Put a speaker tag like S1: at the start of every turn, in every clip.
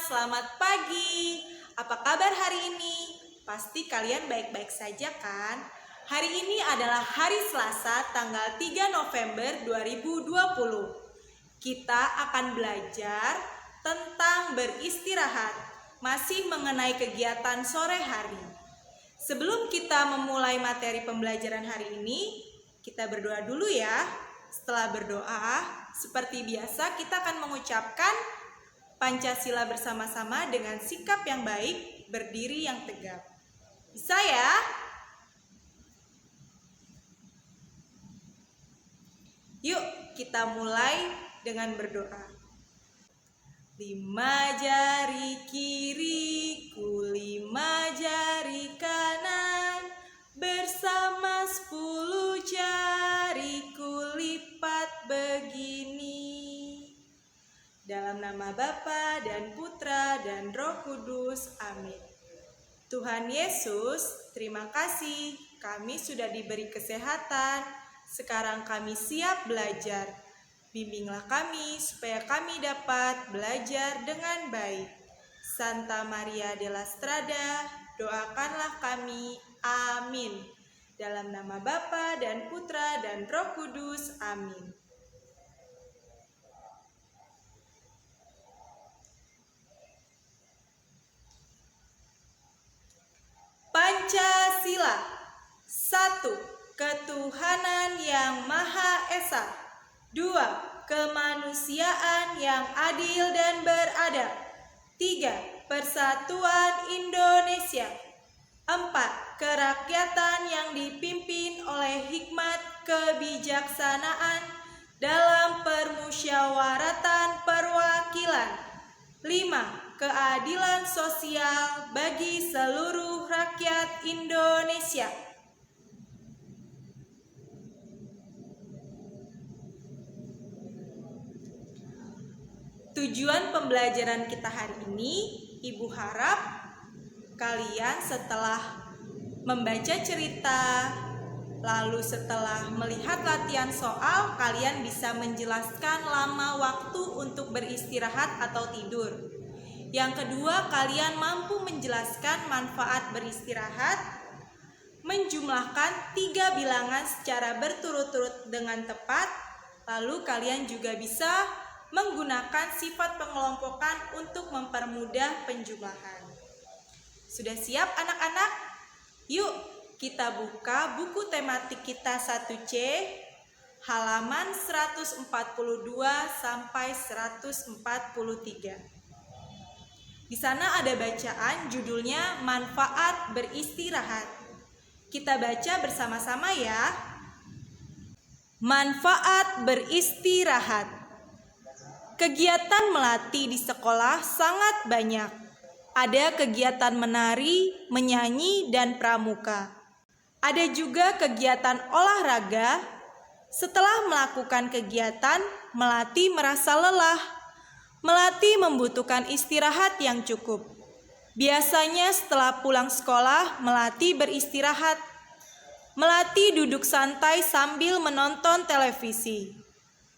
S1: selamat pagi. Apa kabar hari ini? Pasti kalian baik-baik saja kan? Hari ini adalah hari Selasa tanggal 3 November 2020. Kita akan belajar tentang beristirahat, masih mengenai kegiatan sore hari. Sebelum kita memulai materi pembelajaran hari ini, kita berdoa dulu ya. Setelah berdoa, seperti biasa kita akan mengucapkan Pancasila bersama-sama dengan sikap yang baik, berdiri yang tegap. Bisa ya? Yuk kita mulai dengan berdoa. 5 jari kiri, 5 jari kanan, bersama 10 jariku lipat begini. Dalam nama Bapa dan Putra dan Roh Kudus, amin. Tuhan Yesus, terima kasih kami sudah diberi kesehatan. Sekarang kami siap belajar. Bimbinglah kami supaya kami dapat belajar dengan baik. Santa Maria della Strada, doakanlah kami. Amin. Dalam nama Bapa dan Putra dan Roh Kudus, amin. Pancasila. 1. Ketuhanan yang Maha Esa. 2. Kemanusiaan yang adil dan beradab. 3. Persatuan Indonesia. 4. Kerakyatan yang dipimpin oleh hikmat kebijaksanaan dalam permusyawaratan perwakilan. 5. Keadilan sosial bagi seluruh rakyat Indonesia. Tujuan pembelajaran kita hari ini, Ibu harap kalian setelah membaca cerita, lalu setelah melihat latihan soal, kalian bisa menjelaskan lama waktu untuk beristirahat atau tidur. Yang kedua, kalian mampu menjelaskan manfaat beristirahat, menjumlahkan 3 bilangan secara berturut-turut dengan tepat, lalu kalian juga bisa menggunakan sifat pengelompokan untuk mempermudah penjumlahan. Sudah siap anak-anak? Yuk kita buka buku tematik kita 1C, halaman 142 sampai 143. Di sana ada bacaan judulnya Manfaat Beristirahat. Kita baca bersama-sama ya. Manfaat beristirahat. Kegiatan melatih di sekolah sangat banyak. Ada kegiatan menari, menyanyi, dan pramuka. Ada juga kegiatan olahraga. Setelah melakukan kegiatan, melatih merasa lelah. Melatih membutuhkan istirahat yang cukup. Biasanya setelah pulang sekolah, melatih beristirahat. Melatih duduk santai sambil menonton televisi.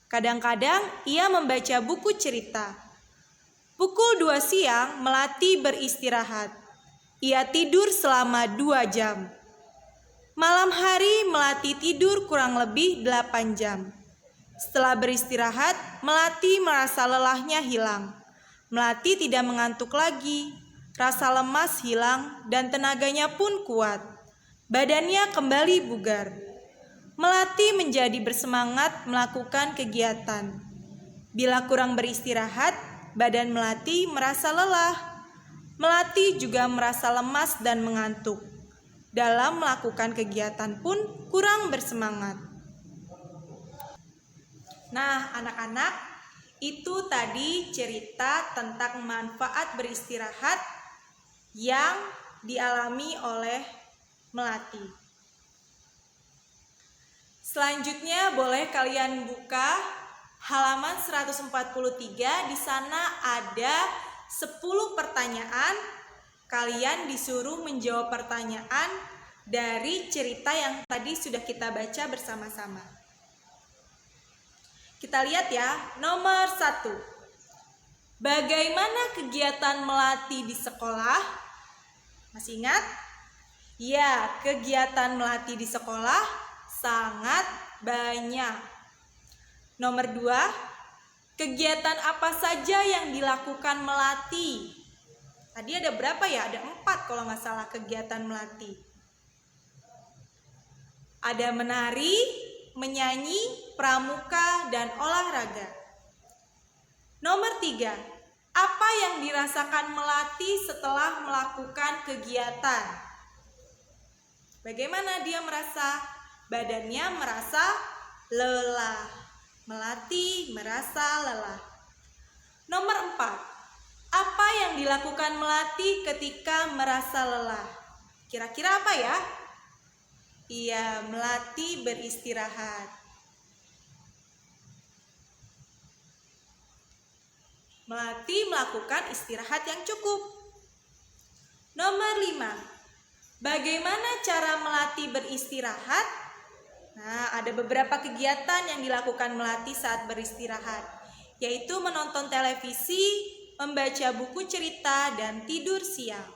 S1: Kadang-kadang ia membaca buku cerita. Pukul 2 siang, melatih beristirahat. Ia tidur selama 2 jam. Malam hari, melatih tidur kurang lebih 8 jam. Setelah beristirahat, melatih merasa lelahnya hilang. Melatih tidak mengantuk lagi. Rasa lemas hilang dan tenaganya pun kuat. Badannya kembali bugar. Melatih menjadi bersemangat melakukan kegiatan. Bila kurang beristirahat, badan melatih merasa lelah. Melatih juga merasa lemas dan mengantuk. Dalam melakukan kegiatan pun kurang bersemangat. Nah, anak-anak, itu tadi cerita tentang manfaat beristirahat yang dialami oleh melati. Selanjutnya boleh kalian buka halaman 143. Di sana ada 10 pertanyaan. Kalian disuruh menjawab pertanyaan dari cerita yang tadi sudah kita baca bersama-sama. Kita lihat ya, nomor 1. Bagaimana kegiatan melatih di sekolah? Masih ingat? Ya, kegiatan melatih di sekolah sangat banyak. Nomor 2, kegiatan apa saja yang dilakukan melatih? Tadi ada berapa ya? Ada 4 kalau nggak salah kegiatan melatih. Ada menari, menyanyi, pramuka, dan olahraga. Nomor 3, apa yang dirasakan melatih setelah melakukan kegiatan? Bagaimana dia merasa? Badannya merasa lelah. Melatih merasa lelah. Nomor 4, apa yang dilakukan melatih ketika merasa lelah? Kira-kira apa ya? Iya, melatih beristirahat. Melatih melakukan istirahat yang cukup. Nomor 5, bagaimana cara melatih beristirahat? Nah, ada beberapa kegiatan yang dilakukan melatih saat beristirahat, yaitu menonton televisi, membaca buku cerita, dan tidur siang.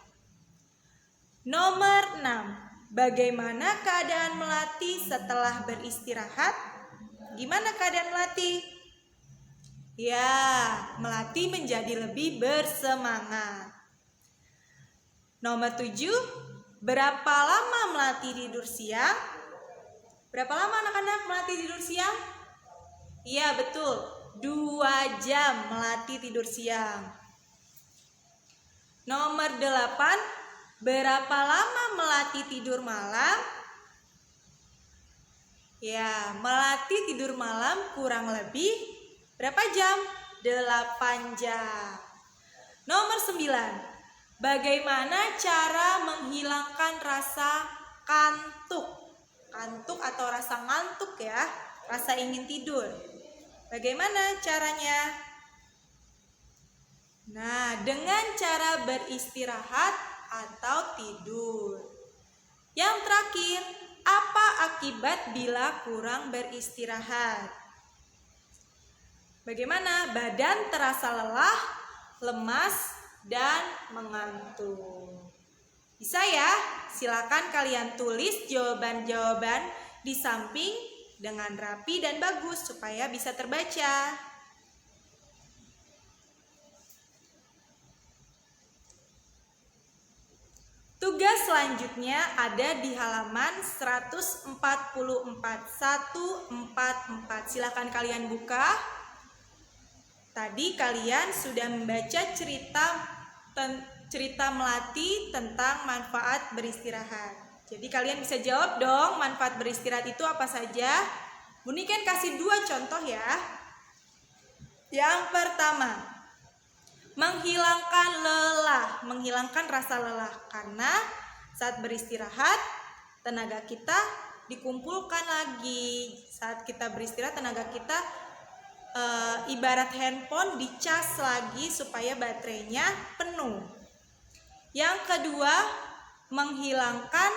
S1: Nomor 6, bagaimana keadaan melatih setelah beristirahat? Gimana keadaan melatih? Ya, melatih menjadi lebih bersemangat. Nomor 7, berapa lama melatih tidur siang? Berapa lama anak-anak melatih tidur siang? Iya, betul. 2 jam melatih tidur siang. Nomor 8, berapa lama melatih tidur malam? Ya, melatih tidur malam kurang lebih berapa jam? 8 jam. Nomor 9, bagaimana cara menghilangkan rasa kantuk? Kantuk atau rasa ngantuk ya, rasa ingin tidur. Bagaimana caranya? Nah, dengan cara beristirahat atau tidur. Yang terakhir, apa akibat bila kurang beristirahat? Bagaimana? Badan terasa lelah, lemas, dan mengantuk. Bisa ya? Silakan kalian tulis jawaban-jawaban di samping dengan rapi dan bagus supaya bisa terbaca. Tugas selanjutnya ada di halaman 144. Silakan kalian buka. Tadi kalian sudah membaca cerita melatih tentang manfaat beristirahat. Jadi kalian bisa jawab dong, manfaat beristirahat itu apa saja? Buni kan kasih 2 contoh ya. Yang pertama, menghilangkan lelah, menghilangkan rasa lelah. Karena saat beristirahat, tenaga kita dikumpulkan lagi. Saat kita beristirahat, tenaga kita ibarat handphone dicas lagi supaya baterainya penuh. Yang kedua, menghilangkan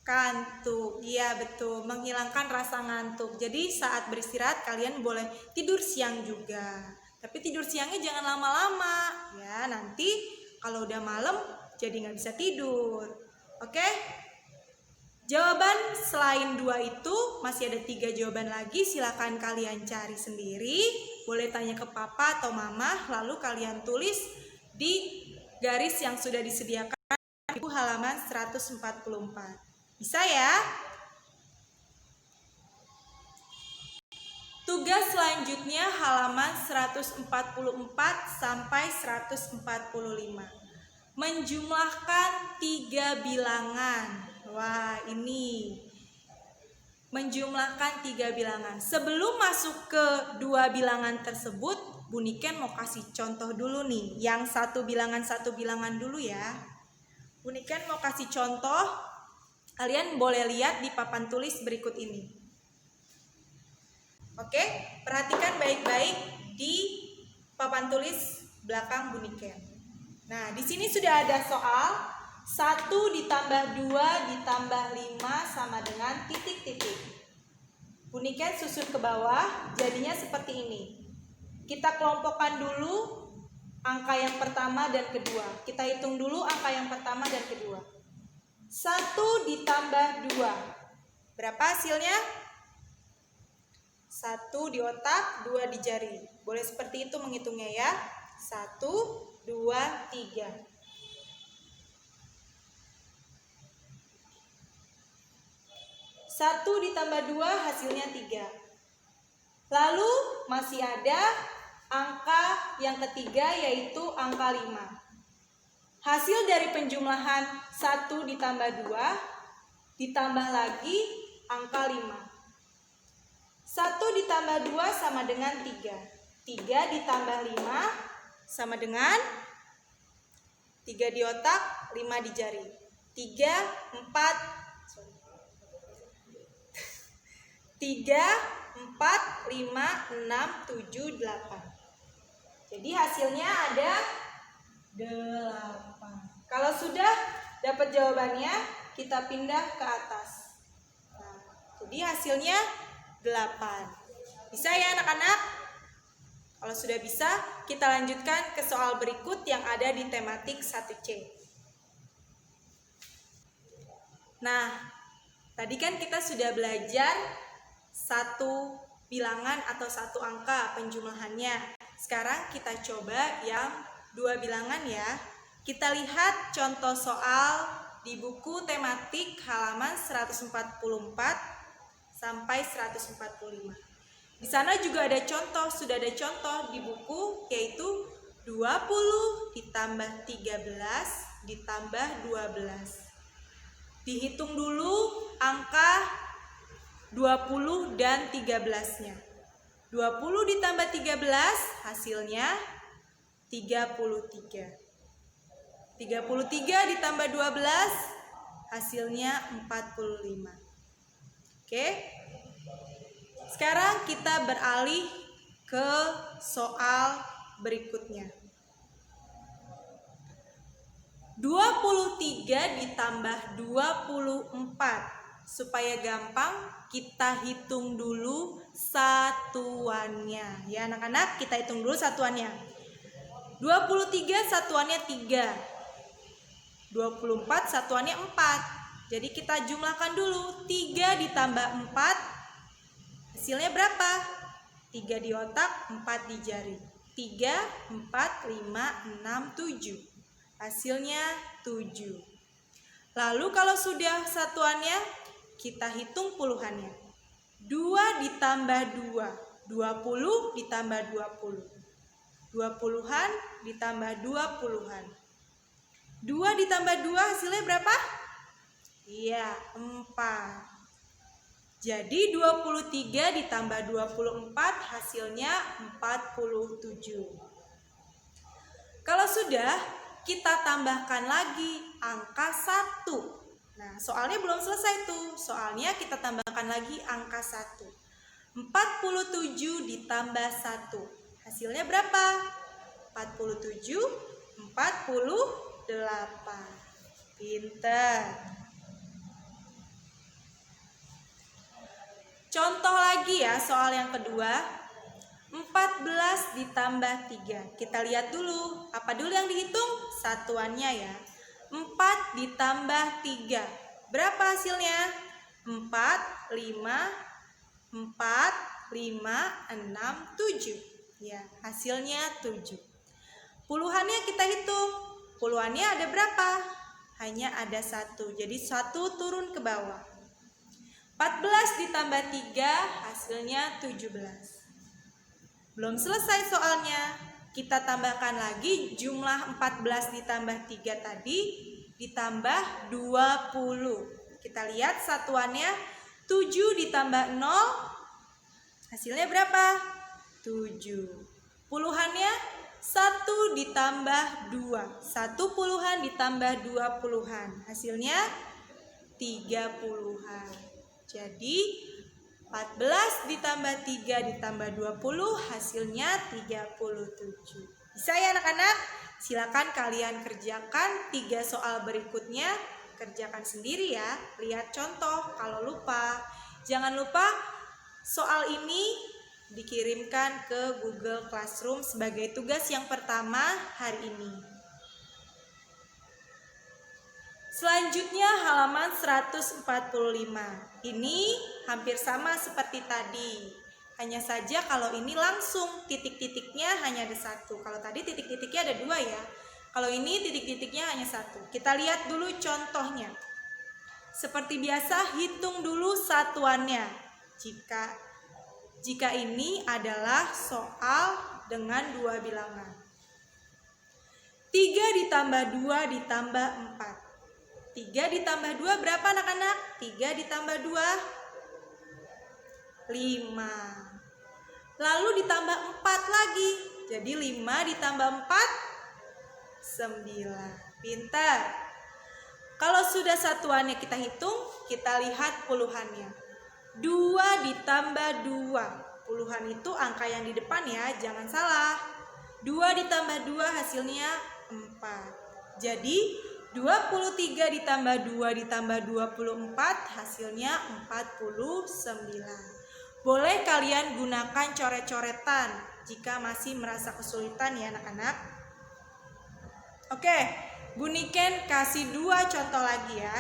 S1: kantuk. Iya betul, menghilangkan rasa ngantuk. Jadi saat beristirahat kalian boleh tidur siang juga. Tapi tidur siangnya jangan lama-lama ya, nanti kalau udah malam jadi nggak bisa tidur. Oke? Jawaban selain 2 itu masih ada 3 jawaban lagi. Silakan kalian cari sendiri. Boleh tanya ke papa atau mama. Lalu kalian tulis di garis yang sudah disediakan di halaman 144. Bisa ya? Tugas selanjutnya halaman 144 sampai 145. Menjumlahkan 3 bilangan. Wah, ini menjumlahkan 3 bilangan. Sebelum masuk ke 2 bilangan tersebut, Buniken mau kasih contoh dulu nih. Yang 1 bilangan dulu ya. Buniken mau kasih contoh. Kalian boleh lihat di papan tulis berikut ini. Oke, perhatikan baik-baik di papan tulis belakang Buniken. Nah, di sini sudah ada soal. 1 ditambah 2 ditambah 5 sama dengan titik-titik. Buniken susun ke bawah, jadinya seperti ini. Kita kelompokkan dulu angka yang pertama dan kedua. Kita hitung dulu angka yang pertama dan kedua. 1 ditambah 2. Berapa hasilnya? 1 di otak, 2 di jari. Boleh seperti itu menghitungnya ya. 1, 2, 3. 1 ditambah 2 hasilnya 3. Lalu masih ada angka yang ketiga yaitu angka 5. Hasil dari penjumlahan 1 ditambah 2 ditambah lagi angka 5. 1 ditambah 2 sama dengan 3. 3 ditambah 5 sama dengan 3 di otak, 5 di jari. 3, 4, 5, 6, 7, 8. Jadi hasilnya ada 8. Kalau sudah dapat jawabannya, kita pindah ke atas. Nah, jadi hasilnya 8. Bisa ya anak-anak? Kalau sudah bisa, kita lanjutkan ke soal berikut yang ada di tematik 1C. Nah, tadi kan kita sudah belajar satu bilangan atau satu angka penjumlahannya. Sekarang kita coba yang 2 bilangan ya. Kita lihat contoh soal di buku tematik halaman 144 sampai 145. Di sana juga ada contoh, sudah ada contoh di buku yaitu 20 ditambah 13 ditambah 12. Dihitung dulu angka 20 dan 13-nya. 20 ditambah 13 hasilnya 33. 33 ditambah 12 hasilnya 45. Oke. Sekarang kita beralih ke soal berikutnya. 23 ditambah 24. Supaya gampang, kita hitung dulu satuannya. Ya anak-anak, kita hitung dulu satuannya. 23 satuannya 3. 24 satuannya 4. Jadi kita jumlahkan dulu. 3 ditambah 4 hasilnya berapa? 3 di otak, 4 di jari. 3, 4, 5, 6, 7. Hasilnya 7. Lalu kalau sudah satuannya, kita hitung puluhannya. 2 ditambah 2, 20 ditambah 20. 20-an ditambah 20-an. 2 ditambah 2 hasilnya berapa? Iya, 4. Jadi 23 ditambah 24 hasilnya 47. Kalau sudah, kita tambahkan lagi angka 1. Nah, soalnya belum selesai tuh. Soalnya kita tambahkan lagi angka 1. 47 ditambah 1. Hasilnya berapa? 47, 48. Pinter. Contoh lagi ya soal yang kedua. 14 ditambah 3. Kita lihat dulu. Apa dulu yang dihitung? Satuannya ya. 4 ditambah 3. Berapa hasilnya? 4, 5, 6, 7. Ya, hasilnya 7. Puluhannya kita hitung. Puluhannya ada berapa? Hanya ada 1. Jadi 1 turun ke bawah. 14 ditambah 3 hasilnya 17. Belum selesai soalnya. Kita tambahkan lagi jumlah 14 ditambah 3 tadi ditambah 20. Kita lihat satuannya 7 ditambah 0 hasilnya berapa? 7. Puluhannya 1 ditambah 2. 1 puluhan ditambah 2 puluhan. Hasilnya 30-an. Jadi 14 ditambah 3 ditambah 20 hasilnya 37. Bisa ya anak-anak? Silakan kalian kerjakan 3 soal berikutnya. Kerjakan sendiri ya. Lihat contoh kalau lupa. Jangan lupa soal ini dikirimkan ke Google Classroom sebagai tugas yang pertama hari ini. Selanjutnya halaman 145. Ini hampir sama seperti tadi. Hanya saja kalau ini langsung titik-titiknya hanya ada satu. Kalau tadi titik-titiknya ada dua ya. Kalau ini titik-titiknya hanya satu. Kita lihat dulu contohnya. Seperti biasa hitung dulu satuannya. Jika ini adalah soal dengan dua bilangan. 3 ditambah 2 ditambah 4. 3 ditambah 2 berapa anak-anak? 3 ditambah 2 5. Lalu ditambah 4 lagi. Jadi 5 ditambah 4 9. Pintar. Kalau sudah satuannya kita hitung, kita lihat puluhannya. 2 ditambah 2. Puluhan itu angka yang di depan ya, jangan salah. 2 ditambah 2 hasilnya 4. Jadi 23 ditambah 2 ditambah 24 hasilnya 49. Boleh kalian gunakan coret-coretan jika masih merasa kesulitan ya anak-anak. Oke, Bu Niken kasih 2 contoh lagi ya.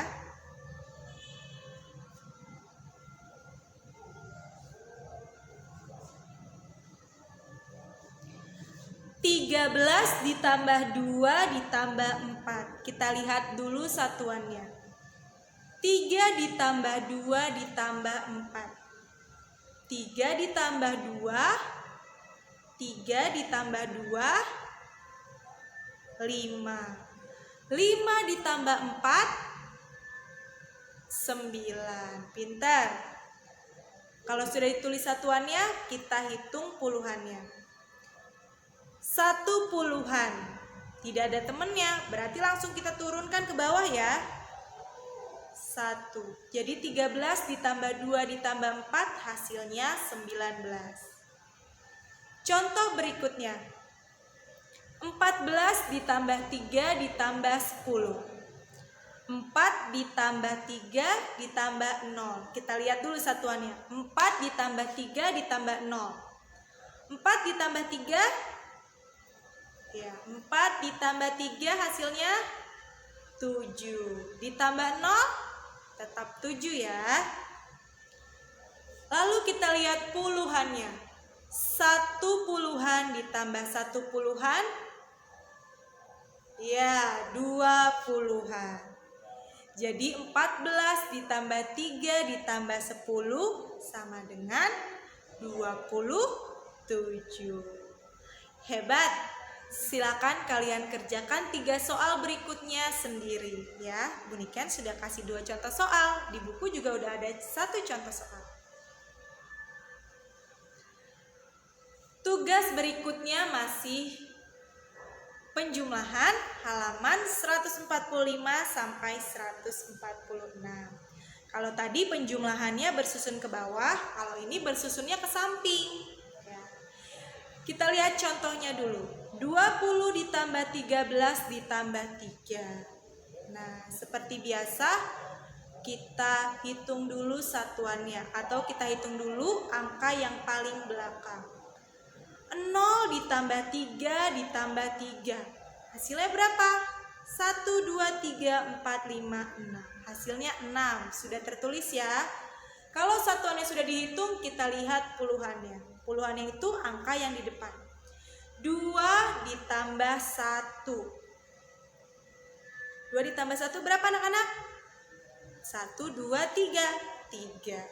S1: 13 ditambah 2 ditambah 4. Kita lihat dulu satuannya. 3 ditambah 2 ditambah 4. 3 ditambah 2. 3 ditambah 2. 5. 5 ditambah 4. 9. Pintar. Kalau sudah ditulis satuannya, kita hitung puluhannya. 1 puluhan. Tidak ada temennya, berarti langsung kita turunkan ke bawah ya. 1. Jadi 13 ditambah 2 ditambah 4 hasilnya 19. Contoh berikutnya. 14 ditambah 3 ditambah 10. 4 ditambah 3 ditambah 0. Kita lihat dulu satuannya. 4 ditambah 3 ditambah 0. 4 ditambah 3 ya, 4 ditambah 3 hasilnya 7. Ditambah 0 tetap 7 ya. Lalu kita lihat puluhannya. 1 puluhan ditambah 1 puluhan ya 2 puluhan. Jadi 14 ditambah 3 ditambah 10 sama dengan 27. Hebat. Silakan kalian kerjakan 3 soal berikutnya sendiri ya. Bu Niken sudah kasih 2 contoh soal. Di buku juga udah ada 1 contoh soal. Tugas berikutnya masih penjumlahan halaman 145 sampai 146. Kalau tadi penjumlahannya bersusun ke bawah, kalau ini bersusunnya ke samping. Ya. Kita lihat contohnya dulu. 20 ditambah 13 ditambah 3. Nah, seperti biasa kita hitung dulu satuannya atau kita hitung dulu angka yang paling belakang. 0 ditambah 3 ditambah 3. Hasilnya berapa? 1, 2, 3, 4, 5, 6. Hasilnya 6. Sudah tertulis ya. Kalau satuannya sudah dihitung, kita lihat puluhannya. Puluhannya itu angka yang di depan. 2 ditambah 1. 2 ditambah 1 berapa anak-anak? 1, 2, 3. 3.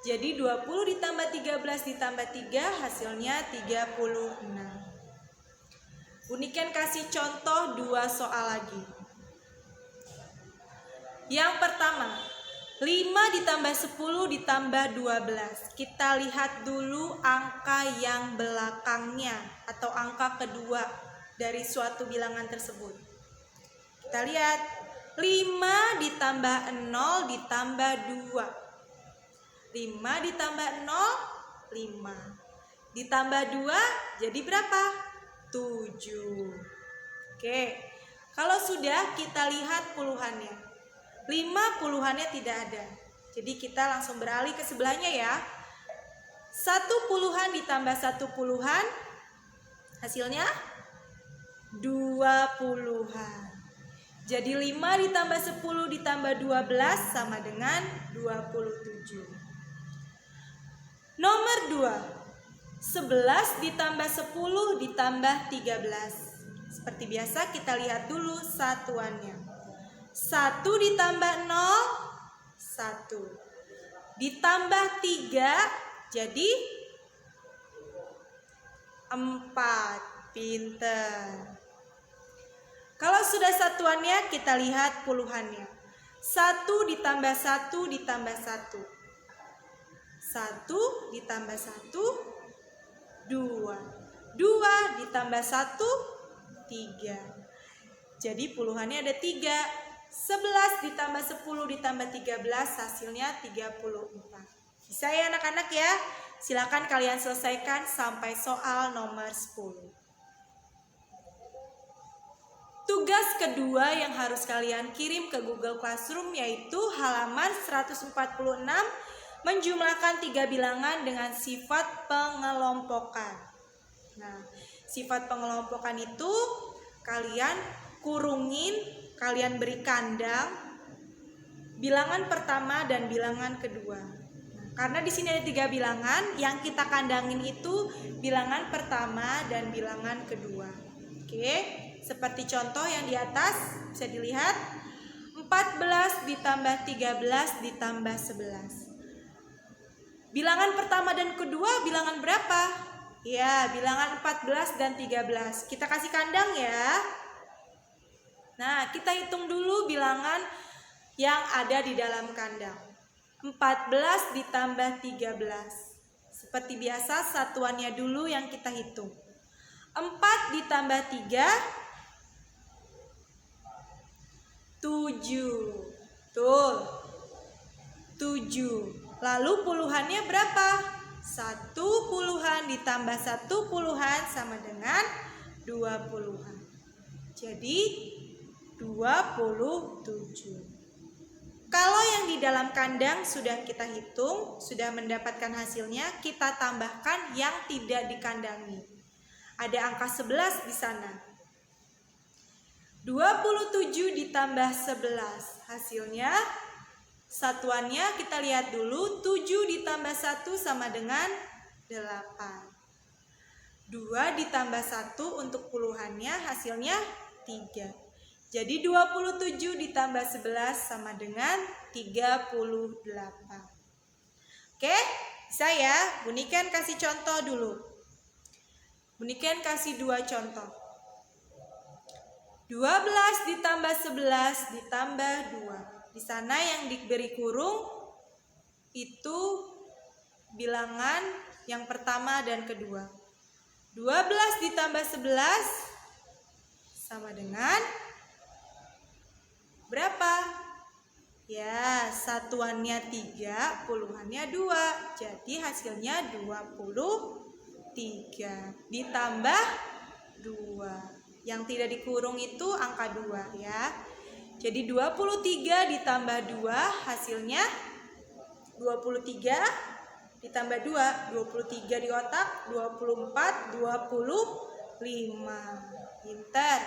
S1: Jadi 20 ditambah 13 ditambah 3 hasilnya 36. Bu Niken kasih contoh 2 soal lagi. Yang pertama, 5 ditambah 10 ditambah 12. Kita lihat dulu angka yang belakangnya atau angka kedua dari suatu bilangan tersebut. Kita lihat 5 ditambah 0 ditambah 2. 5 ditambah 0 5. Ditambah 2 jadi berapa? 7. Oke. Kalau sudah kita lihat puluhannya. 5 puluhannya tidak ada. Jadi kita langsung beralih ke sebelahnya ya. 1 puluhan ditambah 1 puluhan, hasilnya 2 puluhan. Jadi 5 ditambah 10 ditambah 12 sama dengan 27. Nomor 2, 11 ditambah 10 ditambah 13. Seperti biasa kita lihat dulu satuannya. 1 ditambah 0, 1. Ditambah 3 jadi 4. Pinter. Kalau sudah satuannya kita lihat puluhannya. 1 ditambah 1 ditambah 1. 1 ditambah 1, 2. 2 ditambah 1, 3. Jadi puluhannya ada 3. 11 ditambah 10 ditambah 13 hasilnya 34. Bisa ya anak-anak ya? Silakan kalian selesaikan sampai soal nomor 10. Tugas kedua yang harus kalian kirim ke Google Classroom yaitu halaman 146 menjumlahkan 3 bilangan dengan sifat pengelompokan. Nah, sifat pengelompokan itu kalian kurungin, kalian beri kandang bilangan pertama dan bilangan kedua. Nah, karena di sini ada 3 bilangan, yang kita kandangin itu bilangan pertama dan bilangan kedua. Oke. Seperti contoh yang di atas bisa dilihat 14 ditambah 13 ditambah 11. Bilangan pertama dan kedua bilangan berapa? Ya, bilangan 14 dan 13. Kita kasih kandang ya. Nah, kita hitung dulu bilangan yang ada di dalam kandang. 14 ditambah 13. Seperti biasa satuannya dulu yang kita hitung. 4 ditambah 3, 7. Tuh, 7. Lalu puluhannya berapa? 1 puluhan ditambah 1 puluhan sama dengan 2 puluhan. Jadi 27. Kalau yang di dalam kandang sudah kita hitung, sudah mendapatkan hasilnya, kita tambahkan yang tidak dikandangi. Ada angka 11 di sana. 27 ditambah 11. Hasilnya satuannya kita lihat dulu. 7 ditambah 1 sama dengan 8. 2 ditambah 1 untuk puluhannya hasilnya 3. Jadi 27 ditambah 11 sama dengan 38. Oke, bisa ya? Bunikan kasih contoh dulu. Bunikan kasih 2 contoh. 12 ditambah 11 ditambah 2. Di sana yang diberi kurung itu bilangan yang pertama dan kedua. 12 ditambah 11 sama dengan berapa? Ya, satuannya 3, puluhannya 2. Jadi hasilnya 23 ditambah 2. Yang tidak dikurung itu angka 2 ya. Jadi 23 ditambah 2 hasilnya 23 ditambah 2. 23 di otak, 24, 25. Pinter.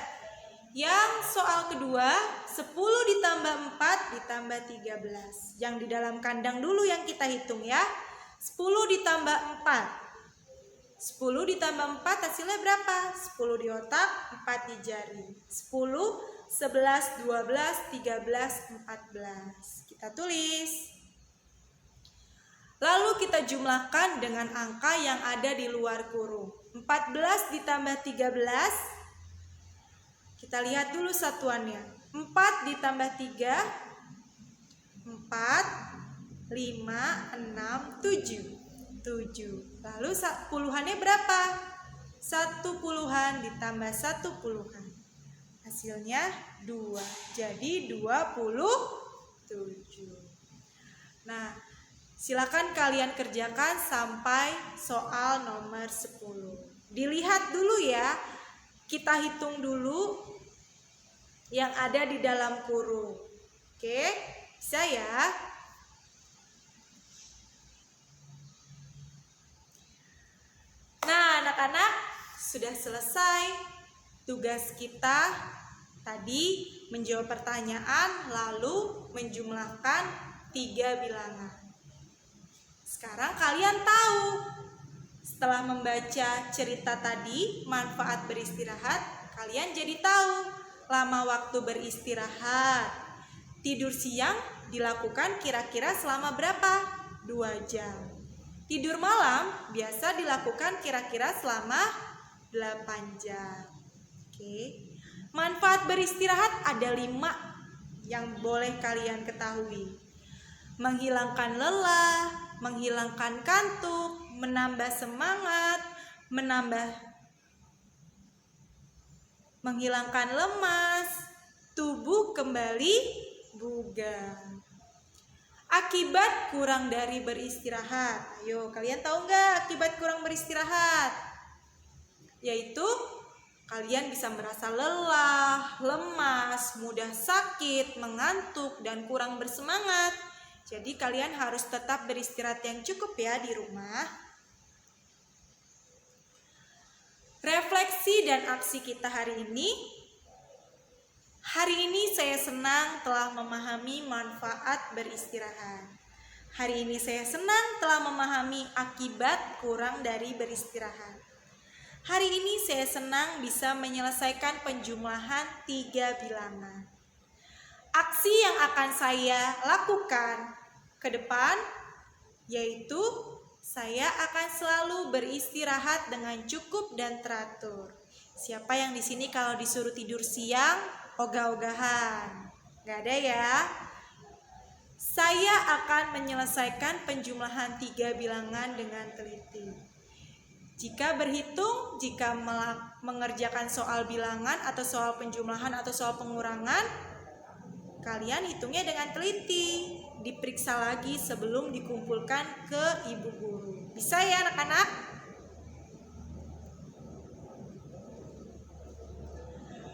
S1: Yang soal kedua, 10 ditambah 4 ditambah 13. Yang di dalam kandang dulu yang kita hitung ya. 10 ditambah 4. 10 ditambah 4 hasilnya berapa? 10 di otak, 4 di jari. 10, 11, 12, 13, 14. Kita tulis. Lalu kita jumlahkan dengan angka yang ada di luar kurung. 14 ditambah 13. Kita lihat dulu satuannya. 4 ditambah 3. 4, 5, 6, 7. 7. Lalu puluhannya berapa? 1 puluhan ditambah 1 puluhan. Hasilnya 2. Jadi 27. Nah, silakan kalian kerjakan sampai soal nomor 10. Dilihat dulu ya. Kita hitung dulu yang ada di dalam kurung. Oke, bisa ya? Nah, anak-anak, sudah selesai tugas kita tadi menjawab pertanyaan lalu menjumlahkan 3 bilangan. Sekarang kalian tahu, setelah membaca cerita tadi, manfaat beristirahat, kalian jadi tahu lama waktu beristirahat. Tidur siang dilakukan kira-kira selama berapa? 2 jam. Tidur malam biasa dilakukan kira-kira selama 8 jam. Oke. Manfaat beristirahat ada 5 yang boleh kalian ketahui. Menghilangkan lelah, menghilangkan kantuk, menambah semangat, menghilangkan lemas, tubuh kembali bugar. Akibat kurang dari beristirahat. Ayo, kalian tahu nggak akibat kurang beristirahat? Yaitu kalian bisa merasa lelah, lemas, mudah sakit, mengantuk, dan kurang bersemangat. Jadi kalian harus tetap beristirahat yang cukup ya di rumah. Refleksi dan aksi kita hari ini. Hari ini saya senang telah memahami manfaat beristirahat. Hari ini saya senang telah memahami akibat kurang dari beristirahat. Hari ini saya senang bisa menyelesaikan penjumlahan 3 bilangan. Aksi yang akan saya lakukan ke depan yaitu saya akan selalu beristirahat dengan cukup dan teratur. Siapa yang di sini kalau disuruh tidur siang ogah-ogahan? Gak ada ya. Saya akan menyelesaikan penjumlahan 3 bilangan dengan teliti. Jika berhitung, jika mengerjakan soal bilangan atau soal penjumlahan atau soal pengurangan, kalian hitungnya dengan teliti. Diperiksa lagi sebelum dikumpulkan ke ibu guru. Bisa ya anak-anak?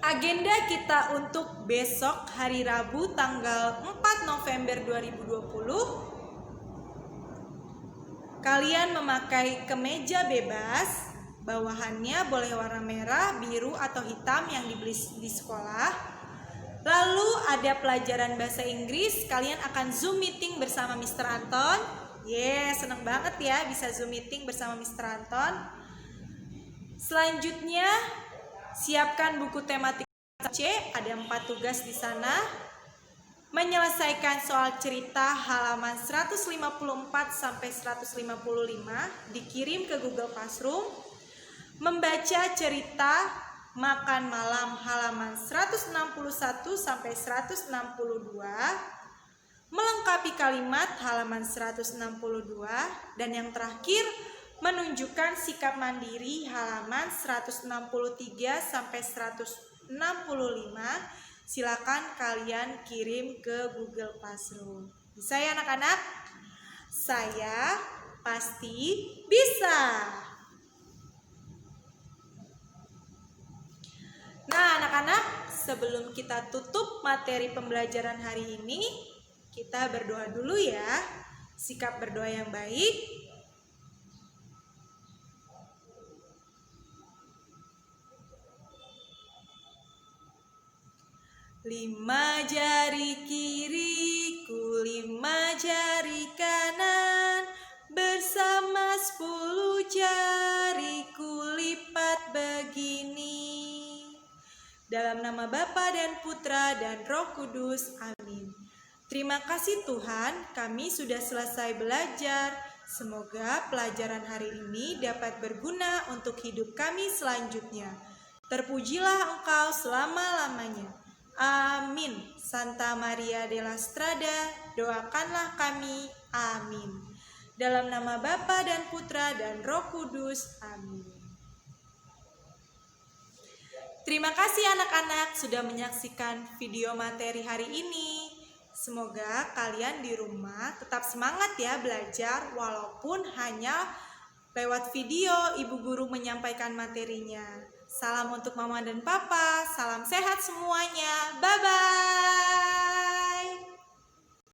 S1: Agenda kita untuk besok hari Rabu tanggal 4 November 2020. Kalian memakai kemeja bebas, bawahannya boleh warna merah, biru, atau hitam yang dibeli di sekolah. Lalu ada pelajaran bahasa Inggris, kalian akan Zoom meeting bersama Mr. Anton. Seneng banget ya bisa Zoom meeting bersama Mr. Anton. Selanjutnya, siapkan buku tematik C, ada 4 tugas di sana. Menyelesaikan soal cerita halaman 154 sampai 155 dikirim ke Google Classroom. Membaca cerita makan malam halaman 161 sampai 162. Melengkapi kalimat halaman 162 dan yang terakhir menunjukkan sikap mandiri halaman 163 sampai 165. Silakan kalian kirim ke Google Classroom. Bisa ya anak-anak? Saya pasti bisa. Nah anak-anak, sebelum kita tutup materi pembelajaran hari ini, kita berdoa dulu ya. Sikap berdoa yang baik. Lima jari kiriku, 5 jari kanan, bersama 10 jariku lipat begini. Dalam nama Bapa dan Putra dan Roh Kudus, amin. Terima kasih Tuhan, kami sudah selesai belajar. Semoga pelajaran hari ini dapat berguna untuk hidup kami selanjutnya. Terpujilah Engkau selama-lamanya. Amin. Santa Maria della Strada, doakanlah kami. Amin. Dalam nama Bapa dan Putra dan Roh Kudus, amin. Terima kasih anak-anak sudah menyaksikan video materi hari ini. Semoga kalian di rumah tetap semangat ya belajar walaupun hanya lewat video ibu guru menyampaikan materinya. Salam untuk mama dan papa, salam sehat semuanya. Bye-bye.